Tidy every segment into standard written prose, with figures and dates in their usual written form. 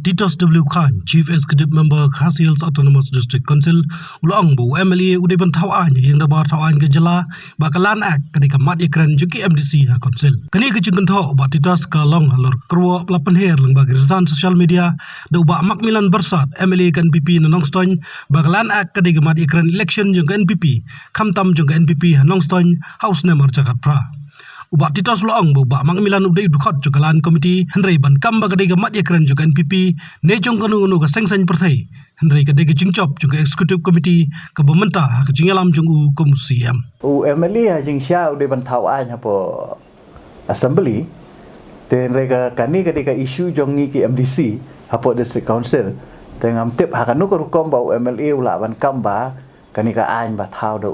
Titus W. Khan, Chief Executive Member Khasi Hills Autonomous District Council, ulang bu MLA udah bentau anya yang dapat tau anya jela bakalan ak ketika mat ikran juki MDC ha Council. Kini kecingkan tau ubat Titus kalong halor kerwa pelapan her lang bagi resan sosial media da ubat makmilan bersat MLA kan NPP na Nongstoin bakalan ak ketika mat ikran election juga NPP, kamtam juga NPP ha Nongstoin House Number Jakarta. Ubat Titus loang bubak makmilan udai dukhat jogalan komiti Henry ban kamba kadai gamat yakran juga NPP nejong kanu ka sengseng partai Henry kadai jingcop juga eksekutif komiti ka pemerintah ka jingalam jung komisi am MLA jing sya udai ban thau ai po assembly ten rega kani kadai ka isu jongi ki MDC hapo district council tengam tip hakanu ko rukom bau MLA ula ban kamba kani ka ai ba thau da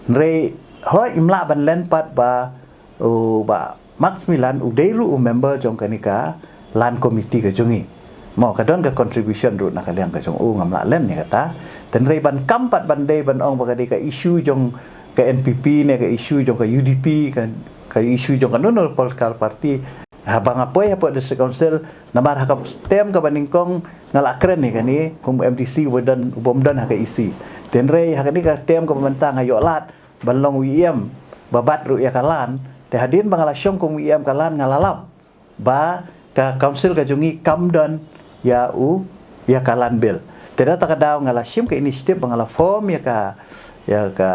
re hoi imla ban len pat ba ba Max Milan udairu member jong kanika lan komiti ke jongi mau kadon ke contribution ru nak kalian ke jong ngamla len ni kata ten rei ban kampat ban dei ban ong bagadi ka isu jong ke NPP ne ke isu jong ke UDP kan ka isu jong kanunul political party habang apoy hapo district council namar hakap stem ka baningkong ngalak keren ni kani kum MDC wedan bomdan ha ke isi ten rei hakani ka stem ka pemerintah ngayo lat balong WM babat ru ya kalan tehadin bangala syom kong IM kalan ngalalap ba ka council ka jungi kamdan ya kalan bil tidak takadaw ngala syim ka initiative bangala form ya ka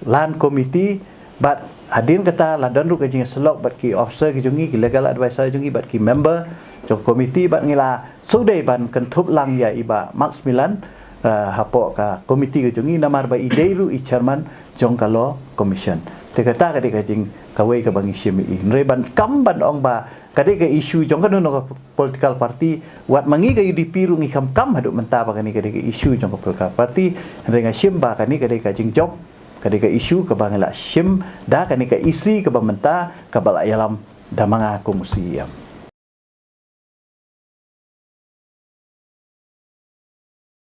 lan committee but hadin kata ladon ru ka jinga selok bat ki officer ki jungi ki legal advisor jungi bat ki member jong committee bat ngila sudai ban kentup lang ya iba Max Milan hapo ka committee ka jungi namar ba ideiru i chairman jong kalo commission tekata ka jing kawai ka bangi syemi reban kamban ong ba kadai ka isu jong kan no political party wat mangi ka UDP ru ngi kam haduk menta ba kani kadai ka isu jong ka political party renga syem ba kani kadai ka jing job kadai ka isu ka bangala syem da kani ka isi ka bamenta ka bala yalam da manga komisi